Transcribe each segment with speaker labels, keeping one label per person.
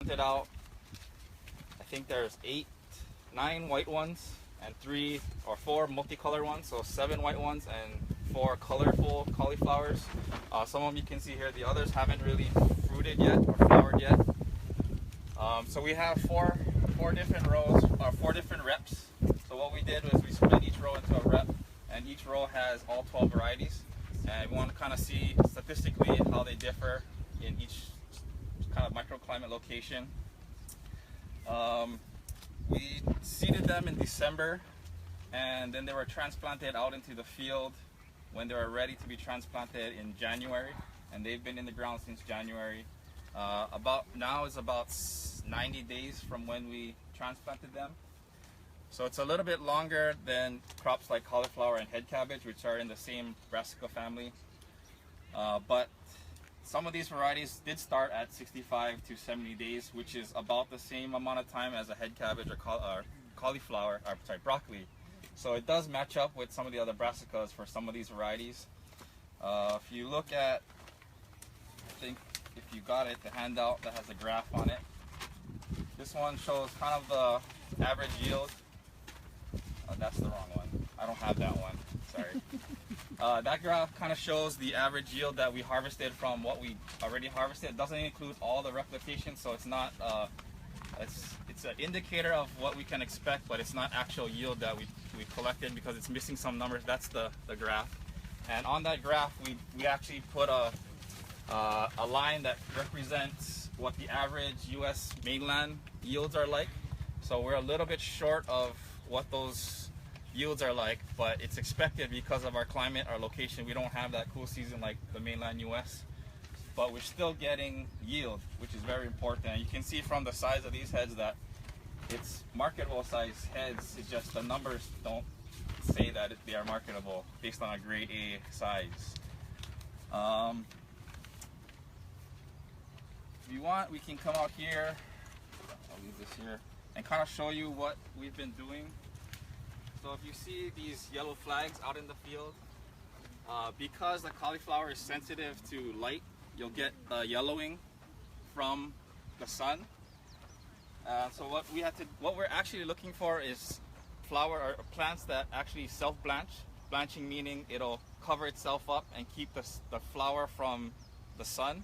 Speaker 1: Planted out, I think there's 9 white ones and 3 or 4 multicolored ones, so 7 white ones and 4 colorful cauliflowers. Some of them you can see here, the others haven't really fruited yet or flowered yet. So we have four different rows, or 4 different reps. So what we did was we split each row into a rep, and each row has all 12 varieties. And we want to kind of see statistically how they differ in each kind of microclimate location. We seeded them in December, and then they were transplanted out into the field when they were ready to be transplanted in January, and they've been in the ground since January. About 90 days from when we transplanted them. So it's a little bit longer than crops like cauliflower and head cabbage, which are in the same brassica family. But some of these varieties did start at 65 to 70 days, which is about the same amount of time as a head cabbage or broccoli. So it does match up with some of the other brassicas for some of these varieties. If you look at, I think if you got it, the handout that has a graph on it. This one shows kind of the average yield. That's the wrong one. I don't have that one. Sorry. That graph kind of shows the average yield that we harvested from what we already harvested. It doesn't include all the replication, so it's not. It's an indicator of what we can expect, but it's not actual yield that we collected because it's missing some numbers. That's the graph. And on that graph, we actually put a line that represents what the average U.S. mainland yields are like. So we're a little bit short of what those yields are like, but it's expected because of our climate, our location. We don't have that cool season like the mainland U.S., but we're still getting yield, which is very important. And you can see from the size of these heads that it's marketable size heads. It's just the numbers don't say that they are marketable based on a grade A size. If you want, we can come out here, I'll leave this here, and kind of show you what we've been doing. So if you see these yellow flags out in the field, because the cauliflower is sensitive to light, you'll get yellowing from the sun. So what we're actually looking for is flower or plants that actually self-blanch. Blanching meaning it'll cover itself up and keep the flower from the sun.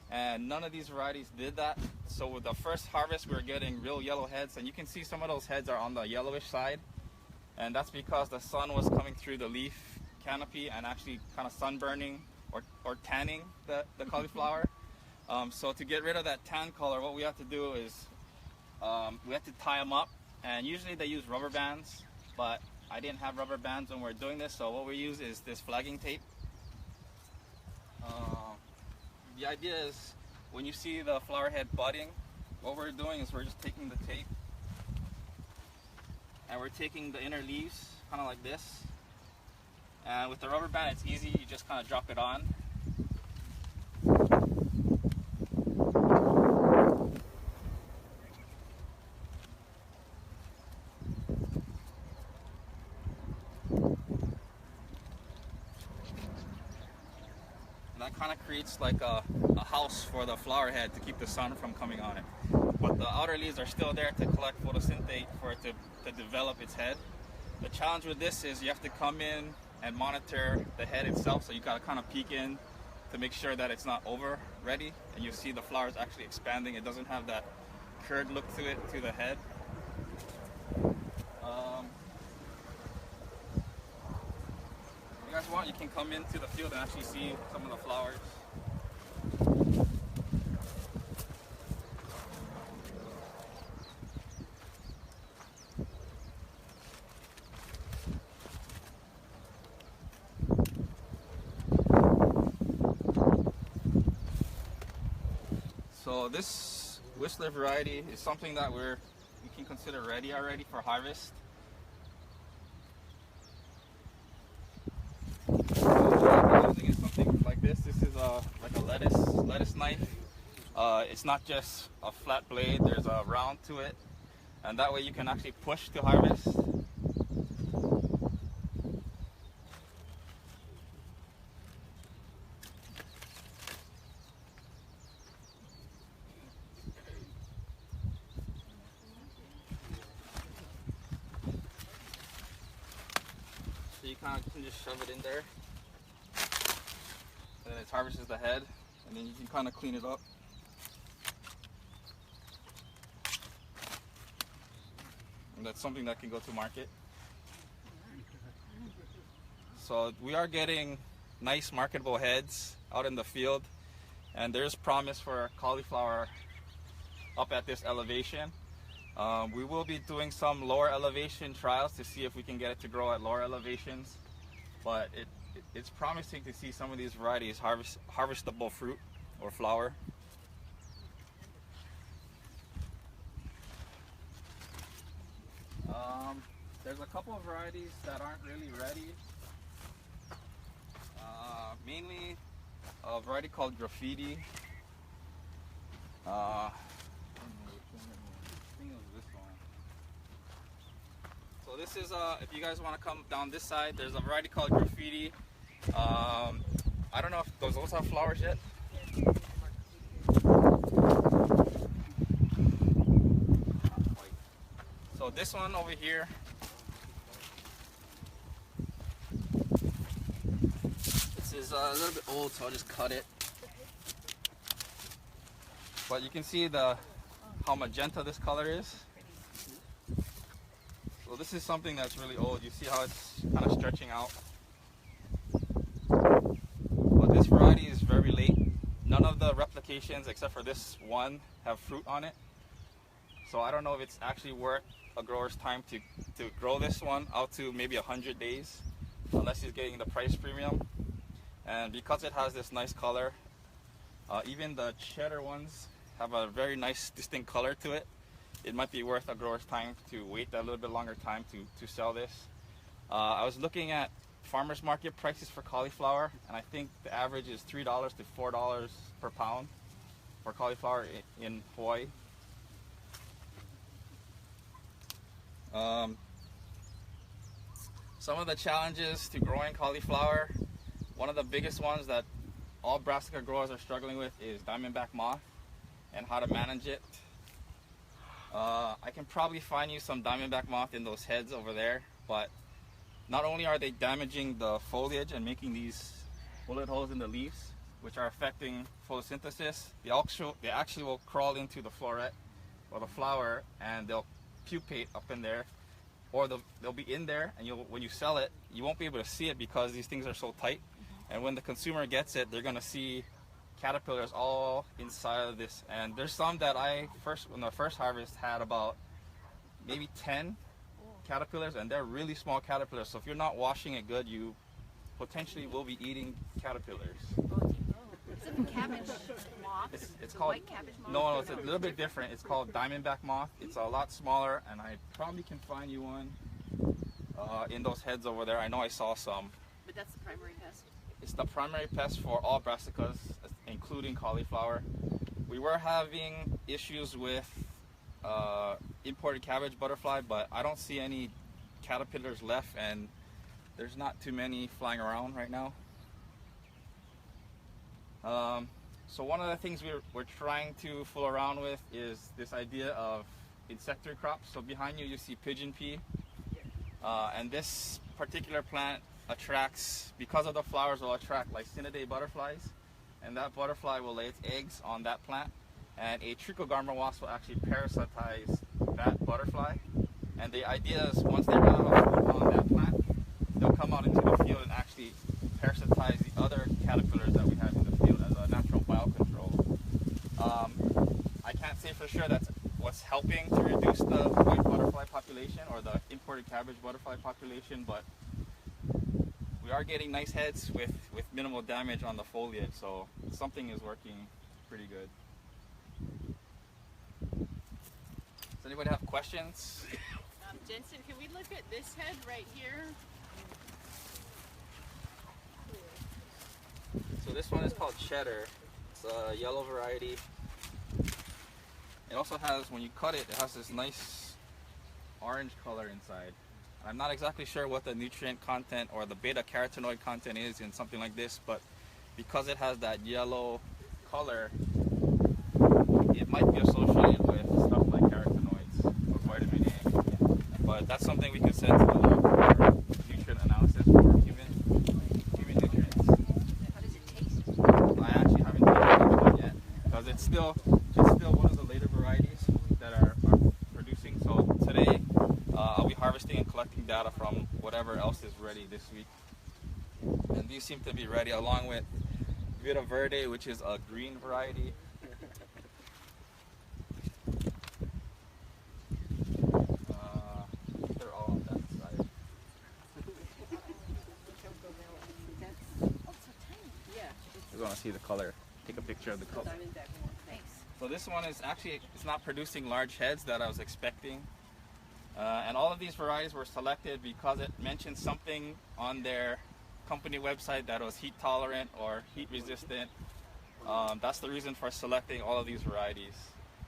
Speaker 1: And none of these varieties did that. So with the first harvest, we were getting real yellow heads, and you can see some of those heads are on the yellowish side. And that's because the sun was coming through the leaf canopy and actually kind of sunburning or tanning the cauliflower. So to get rid of that tan color, what we have to do is we have to tie them up. And usually they use rubber bands, but I didn't have rubber bands when we were doing this. So what we use is this flagging tape. The idea is when you see the flower head budding, what we're doing is we're just taking the tape and we're taking the inner leaves kind of like this. And with the rubber band, it's easy. You just kind of drop it on. That kind of creates like a house for the flower head to keep the sun from coming on it. But the outer leaves are still there to collect photosynthate for it to develop its head. The challenge with this is you have to come in and monitor the head itself, so you gotta kind of peek in to make sure that it's not over ready, and you see the flowers actually expanding. It doesn't have that curved look to it, to the head. If you guys want, you can come into the field and actually see some of the flowers. So this Whistler variety is something that we can consider ready already for harvest. Using is something like this. This is like a lettuce knife. It's not just a flat blade. There's a round to it, and that way you can actually push to harvest. you kind of can just shove it in there, and then it harvests the head, and then you can kind of clean it up. And that's something that can go to market. So we are getting nice marketable heads out in the field, and there's promise for cauliflower up at this elevation. We will be doing some lower elevation trials to see if we can get it to grow at lower elevations, but it's promising to see some of these varieties harvestable fruit or flower. There's a couple of varieties that aren't really ready. Mainly a variety called Graffiti. I think it was this one. So this is, if you guys want to come down this side, there's a variety called Graffiti. I don't know if those have flowers yet. So this one over here, this is a little bit old, so I'll just cut it. But you can see how magenta this color is. So this is something that's really old. You see how it's kind of stretching out. But this variety is very late. None of the replications except for this one have fruit on it. So I don't know if it's actually worth a grower's time to grow this one out to maybe 100 days, unless he's getting the price premium. And because it has this nice color, even the cheddar ones have a very nice distinct color to it. It might be worth a grower's time to wait a little bit longer time to sell this. I was looking at farmers market prices for cauliflower, and I think the average is $3 to $4 per pound for cauliflower in Hawaii. Some of the challenges to growing cauliflower, one of the biggest ones that all brassica growers are struggling with is diamondback moth and how to manage it. I can probably find you some diamondback moth in those heads over there, but not only are they damaging the foliage and making these bullet holes in the leaves, which are affecting photosynthesis, they actually will crawl into the floret or the flower, and they'll pupate up in there, or they'll be in there, and when you sell it, you won't be able to see it because these things are so tight. And when the consumer gets it, they're gonna see caterpillars all inside of this. And there's some that when the first harvest had about maybe 10 caterpillars, and they're really small caterpillars. So if you're not washing it good, you potentially will be eating caterpillars.
Speaker 2: Is it the cabbage moth?
Speaker 1: It's called
Speaker 2: white cabbage moth?
Speaker 1: No, it's a little bit different. It's called diamondback moth. It's a lot smaller, and I probably can find you one in those heads over there. I know I saw some.
Speaker 2: But that's the primary pest?
Speaker 1: It's the primary pest for all brassicas, including cauliflower. We were having issues with imported cabbage butterfly, but I don't see any caterpillars left, and there's not too many flying around right now. So one of the things we're trying to fool around with is this idea of insectary crops. So behind you, you see pigeon pea, and this particular plant attracts, because of the flowers, will attract Lycinidae butterflies, and that butterfly will lay its eggs on that plant, and a trichogarma wasp will actually parasitize that butterfly. And the idea is, once they run out of food on that plant, they'll come out into the field and actually parasitize the other caterpillars that we have in the field as a natural biocontrol. I can't say for sure that's what's helping to reduce the white butterfly population or the imported cabbage butterfly population, but we are getting nice heads with minimal damage on the foliage, so something is working pretty good. Does anybody have questions?
Speaker 2: Jensen, can we look at this head right here?
Speaker 1: So this one is called cheddar. It's a yellow variety. It also has, when you cut it, it has this nice orange color inside. I'm not exactly sure what the nutrient content or the beta carotenoid content is in something like this, but because it has that yellow color, it might be associated with stuff like carotenoids or vitamin A. But that's something we can send to the lab for nutrient analysis for data from whatever else is ready this week. And these seem to be ready along with Vita Verde, which is a green variety. They're all on that side. We're going to see the color. Take a picture of the color. So this one is actually, it's not producing large heads that I was expecting. And all of these varieties were selected because it mentioned something on their company website that was heat tolerant or heat resistant. That's the reason for selecting all of these varieties.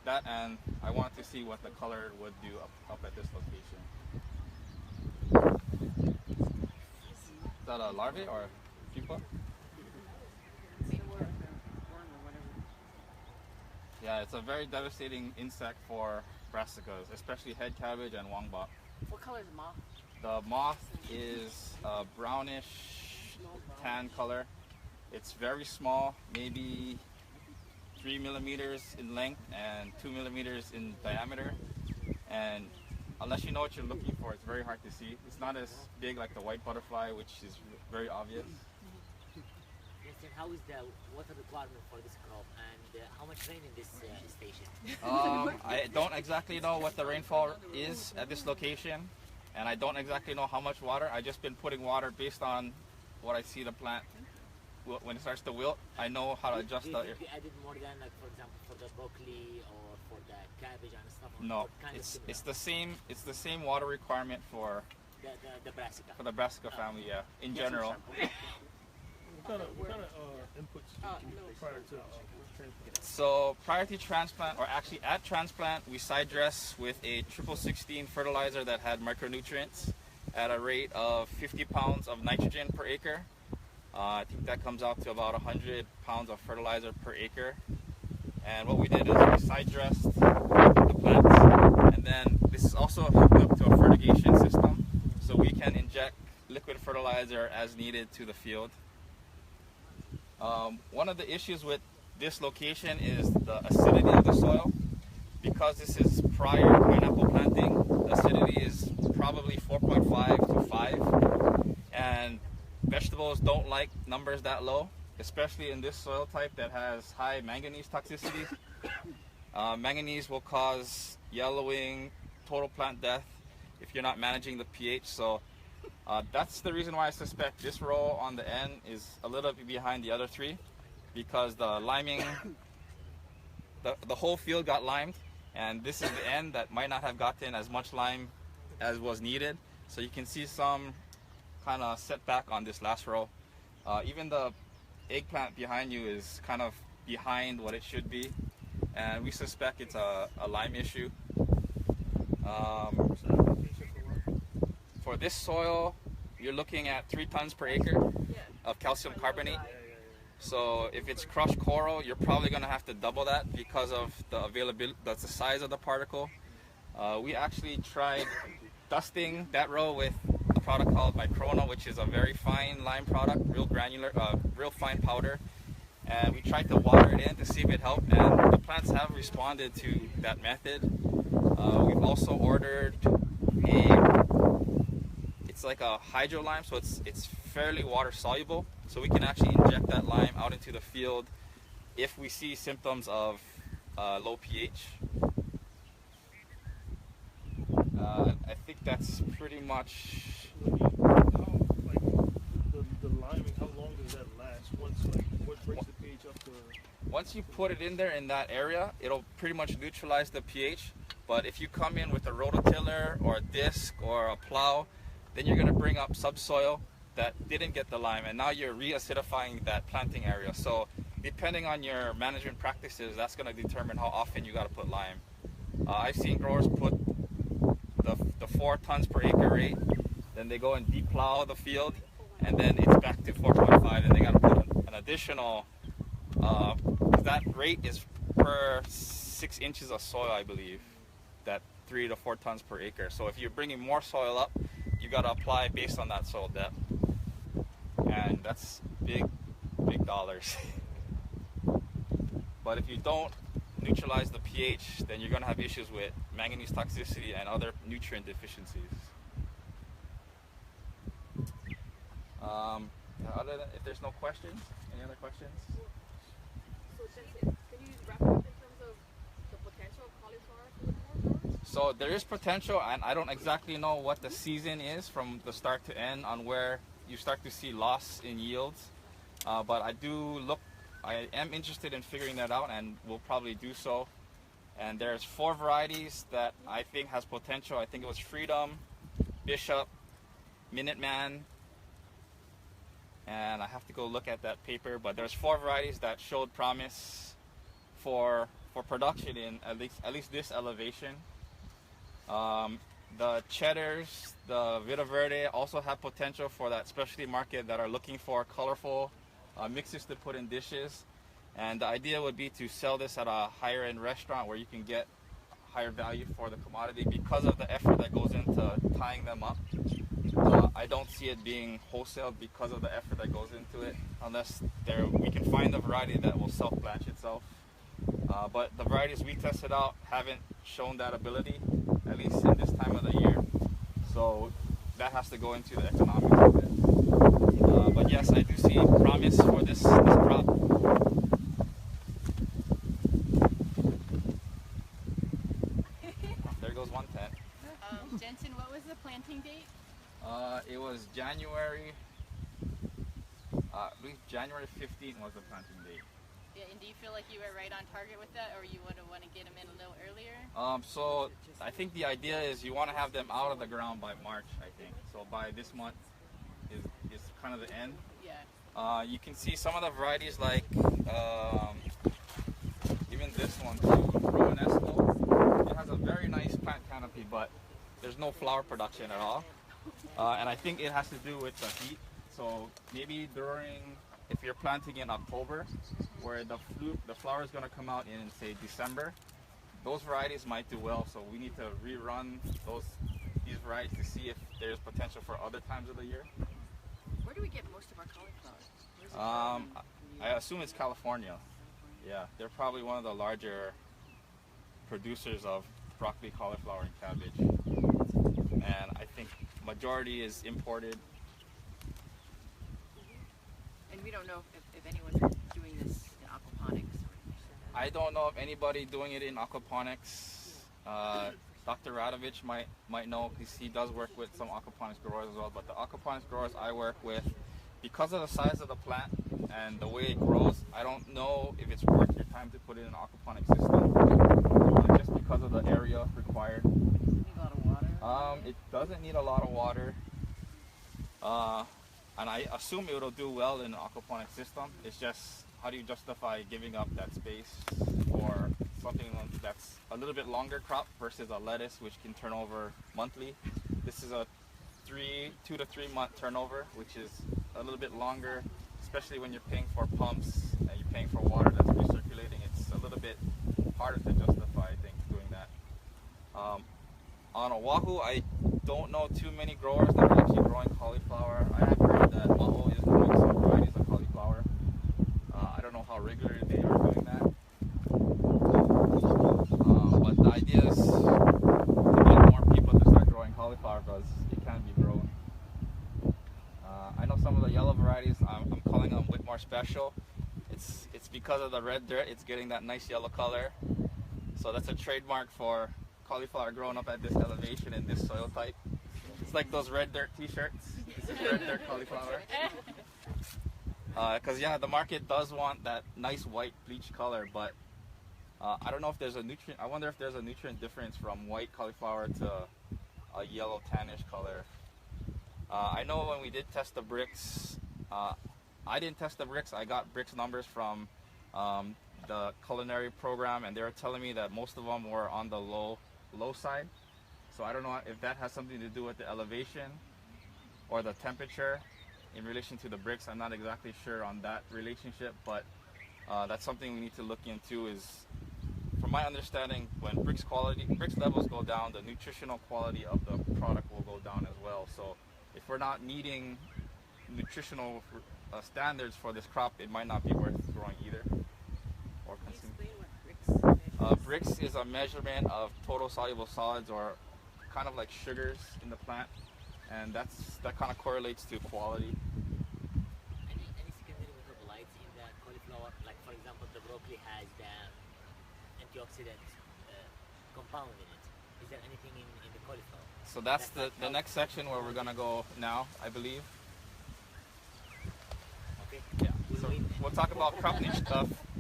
Speaker 1: That, and I wanted to see what the color would do up at this location. Is that a larvae or a pupa? Yeah, it's a very devastating insect for brassicas, especially head cabbage and wongbok.
Speaker 2: What color is the moth?
Speaker 1: The moth is a brownish tan color. It's very small, maybe 3 millimeters in length and 2 millimeters in diameter. And unless you know what you're looking for, it's very hard to see. It's not as big like the white butterfly, which is very obvious.
Speaker 3: How is the water requirement for this crop, and how much rain in this station?
Speaker 1: I don't exactly know what the rainfall is at this location, and I don't exactly know how much water. I've just been putting water based on what I see the plant. When it starts to wilt, I know how to adjust the...
Speaker 3: You added more than, like, for example, for the broccoli or for the cabbage and stuff?
Speaker 1: No, it's the same water requirement for
Speaker 3: the brassica.
Speaker 1: For the brassica family, yeah, in general.
Speaker 4: What kind of inputs prior to transplant?
Speaker 1: So prior to transplant, or actually at transplant, we side dress with a 1616 fertilizer that had micronutrients at a rate of 50 pounds of nitrogen per acre. I think that comes out to about 100 pounds of fertilizer per acre. And what we did is we side dressed the plants, and then this is also hooked up to a fertigation system, so we can inject liquid fertilizer as needed to the field. One of the issues with this location is the acidity of the soil. Because this is prior pineapple planting, the acidity is probably 4.5 to 5, and vegetables don't like numbers that low, especially in this soil type that has high manganese toxicity. Manganese will cause yellowing, total plant death if you're not managing the pH. So that's the reason why I suspect this row on the end is a little bit behind the other three, because the liming, the whole field got limed, and this is the end that might not have gotten as much lime as was needed. So you can see some kind of setback on this last row. Even the eggplant behind you is kind of behind what it should be, and we suspect it's a lime issue. For this soil, you're looking at 3 tons per acre of calcium carbonate. So if it's crushed coral, you're probably going to have to double that because of the availability, that's the size of the particle. We actually tried dusting that row with a product called Microna, which is a very fine lime product, real granular, real fine powder. And we tried to water it in to see if it helped, and the plants have responded to that method. We've also ordered it's like a hydro lime, so it's fairly water soluble, so we can actually inject that lime out into the field if we see symptoms of low pH. I think that's pretty much.
Speaker 4: Like the liming, how long does that last? What brings the pH up to?
Speaker 1: Once you put it in there in that area, it'll pretty much neutralize the pH. But if you come in with a rototiller or a disc or a plow, then you're going to bring up subsoil that didn't get the lime, and now you're re-acidifying that planting area. So depending on your management practices, that's going to determine how often you got to put lime. I've seen growers put the 4 tons per acre rate, then they go and deep plow the field, and then it's back to 4.5, and they got to put an additional, that rate is per 6 inches of soil, I believe, that 3 to 4 tons per acre. So if you're bringing more soil up, you got to apply based on that soil depth, and that's big dollars. But if you don't neutralize the pH, then you're going to have issues with manganese toxicity and other nutrient deficiencies. Other than, if there's no questions, any other questions?
Speaker 2: So Jensen, can you wrap it up in terms of the potential of cauliflower for the more growers?
Speaker 1: So there is potential, and I don't exactly know what the season is from the start to end on where you start to see loss in yields. But I am interested in figuring that out, and will probably do so. And there's 4 varieties that I think has potential. I think it was Freedom, Bishop, Minuteman, and I have to go look at that paper. But there's 4 varieties that showed promise for production in at least this elevation. The Cheddars, the Vita Verde also have potential for that specialty market that are looking for colorful mixes to put in dishes. And the idea would be to sell this at a higher end restaurant where you can get higher value for the commodity because of the effort that goes into tying them up. I don't see it being wholesaled because of the effort that goes into it, unless we can find a variety that will self-blanch itself. But the varieties we tested out haven't shown that ability, at least in this time of the year. So that has to go into the economics of it. But yes, I do see promise for this crop. There goes one tent.
Speaker 2: Jensen, what was the planting date?
Speaker 1: It was January. I believe January 15th was the planting date.
Speaker 2: Yeah, and do you feel like you were right on target with that, or you would have want to get them in a little earlier?
Speaker 1: So I think the idea is you want to have them out of the ground by March, I think. So by this month is kind of the end.
Speaker 2: Yeah.
Speaker 1: You can see some of the varieties like even this one too, Romanesco. It has a very nice plant canopy, but there's no flower production at all. And I think it has to do with the heat. So maybe if you're planting in October, where the flower is going to come out in, say, December, those varieties might do well. So we need to rerun these varieties to see if there's potential for other times of the year.
Speaker 2: Where do we get most of our cauliflower?
Speaker 1: I assume it's California. Yeah, they're probably one of the larger producers of broccoli, cauliflower, and cabbage. And I think majority is imported.
Speaker 2: And we don't know if anyone's doing this in aquaponics.
Speaker 1: I don't know of anybody doing it in aquaponics. Dr. Radovich might know, because he does work with some aquaponics growers as well. But the aquaponics growers I work with, because of the size of the plant and the way it grows, I don't know if it's worth your time to put it in an aquaponics system, just because of the area required.
Speaker 2: Does it need a lot of water?
Speaker 1: It doesn't need a lot of water, and I assume it will do well in an aquaponics system. It's just, how do you justify giving up that space for something that's a little bit longer crop versus a lettuce, which can turn over monthly. This is a 2 to 3 month turnover, which is a little bit longer, especially when you're paying for pumps and you're paying for water that's recirculating. It's a little bit harder to justify, I think, doing that. On Oahu, I don't know too many growers that are actually growing cauliflower. I have heard that Maho is growing some varieties of cauliflower. I don't know how regularly they are doing that. But the idea is to get more people to start growing cauliflower because it can be grown. I know some of the yellow varieties, I'm calling them Whitmore Special. It's because of the red dirt, it's getting that nice yellow color. So that's a trademark for cauliflower growing up at this elevation in this soil type. It's like those red dirt t-shirts. This is red dirt cauliflower. Because yeah, the market does want that nice white bleach color, but I don't know if there's a nutrient. I wonder if there's a nutrient difference from white cauliflower to a yellow tannish color. I know when we did test the bricks, I didn't test the bricks. I got bricks numbers from the culinary program, and they were telling me that most of them were on the low side. So I don't know if that has something to do with the elevation or the temperature in relation to the bricks. I'm not exactly sure on that relationship, but that's something we need to look into. Is, from my understanding, when bricks levels go down, the nutritional quality of the product will go down as well. So if we're not meeting nutritional standards for this crop, it might not be worth growing either. Or consuming. Bricks is a measurement of total soluble solids, or kind of like sugars in the plant, and that kind of correlates to quality.
Speaker 3: antioxidant compound in it. Is there anything in the cauliflower?
Speaker 1: So that's
Speaker 3: That
Speaker 1: the next section where we're gonna go now, I believe.
Speaker 3: Okay.
Speaker 1: Yeah. So we'll talk about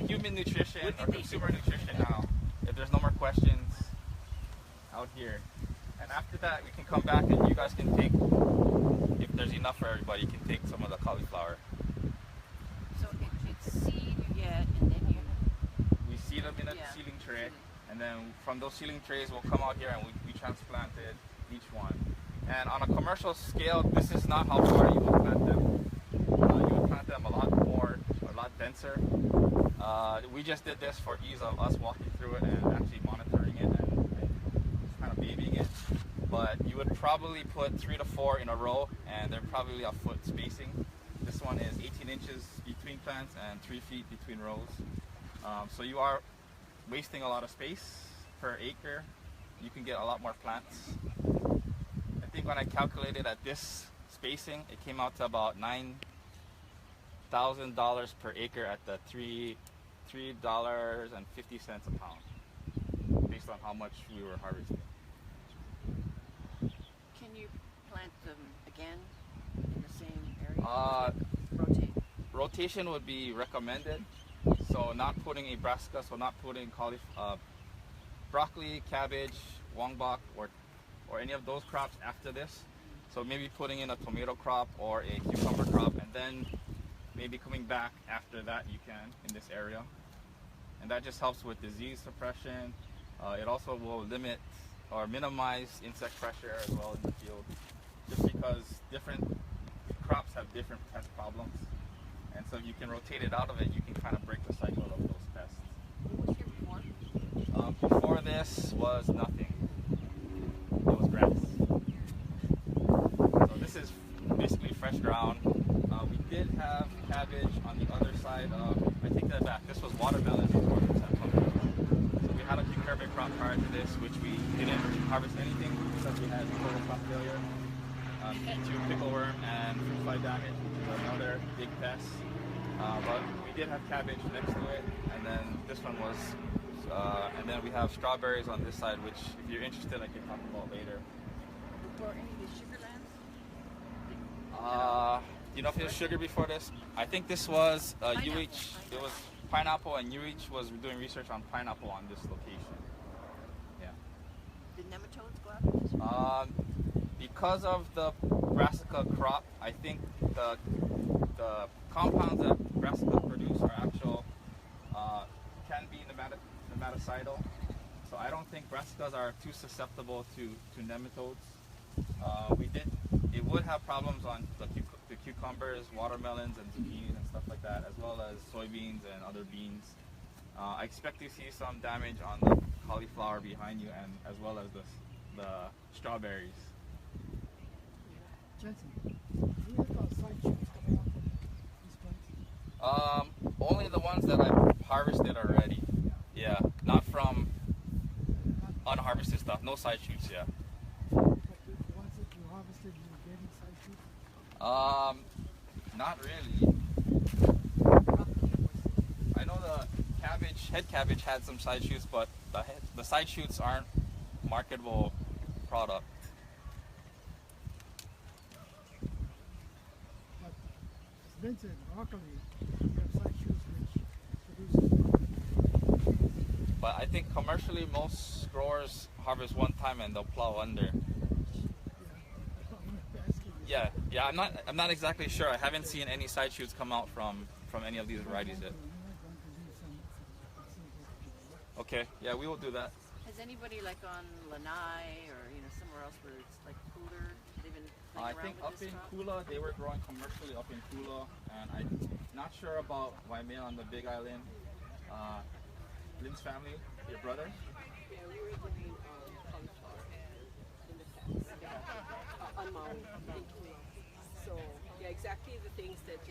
Speaker 1: human nutrition or consumer nutrition now. If there's no more questions out here, and after that we can come back and you guys can take, if there's enough for everybody, you can take some of the cauliflower.
Speaker 5: So it's seed you get, and then you.
Speaker 1: We seed them in a
Speaker 5: Yeah.
Speaker 1: seedling tray, and then from those seedling trays we'll come out here and we transplanted each one. And on a commercial scale, this is not how far you would plant them. You would plant them a lot denser. We just did this for ease of us walking through it and actually monitoring it and just kind of babying it. But you would probably put 3 to 4 in a row, and they're probably a foot spacing. This one is 18 inches between plants and 3 feet between rows. So you are wasting a lot of space per acre. You can get a lot more plants. I think when I calculated at this spacing, it came out to about $9,000 per acre at the $3.50 a pound, based on how much we were harvesting.
Speaker 5: Can you plant them again in the same area? Rotate.
Speaker 1: Rotation would be recommended. So not putting a brassica, so not putting broccoli, cabbage, wongbok, or any of those crops after this. So maybe putting in a tomato crop or a cucumber crop, and then maybe coming back after that you can in this area. And that just helps with disease suppression. It also will limit or minimize insect pressure as well in the field, just because different crops have different pest problems. And so if you can rotate it out of it, you can kind of break the cycle of those pests.
Speaker 5: What was here before?
Speaker 1: Before this was nothing. It was grass. So this is basically fresh ground. We did have cabbage on the other side of, I take that back, this was watermelon before this had come. So we had a cucumber crop prior to this, which we didn't harvest anything because we had total crop failure. To pickleworm and fruit fly damage, which is another big pest. But we did have cabbage next to it, and then this one was, and then we have strawberries on this side, which if you're interested I can talk about later.
Speaker 5: Before any of the sugar lands?
Speaker 1: Do you know if it was sugar before this? I think this was UH, it was pineapple, and UH was doing research on pineapple on this location. Yeah.
Speaker 5: Did nematodes go after this?
Speaker 1: Because of the brassica crop, I think the compounds that brassicas produce are actual, can be nematicidal. So I don't think brassicas are too susceptible to nematodes. It would have problems on the cucumbers, watermelons, and zucchinis and stuff like that, as well as soybeans and other beans. I expect to see some damage on the cauliflower behind you, and as well as the strawberries.
Speaker 6: Jensen, do you have side shoots coming out from these plants?
Speaker 1: Only the ones that I've harvested already. Yeah, not from unharvested stuff. No side shoots, yeah.
Speaker 6: But the ones that you harvested, you were getting side shoots?
Speaker 1: Not really. I know the head cabbage had some side shoots, but the side shoots aren't marketable product.
Speaker 6: But Vincent, broccoli, you have side shoots which produces.
Speaker 1: But I think commercially most growers harvest one time and they'll plow under. Yeah, I'm not exactly sure. I haven't seen any side shoots come out from any of these varieties yet. Okay, yeah, we will do that.
Speaker 5: Has anybody like on Lanai or somewhere else where it's like cooler? They've been playing
Speaker 1: I
Speaker 5: around
Speaker 1: think
Speaker 5: with
Speaker 1: up
Speaker 5: this
Speaker 1: in
Speaker 5: crop?
Speaker 1: Kula, they were growing commercially up in Kula, and I'm not sure about Waimea on the Big Island. Lynn's family, your brother?
Speaker 2: Yeah, we were doing cauliflower in the past on Maui. So yeah, exactly the things that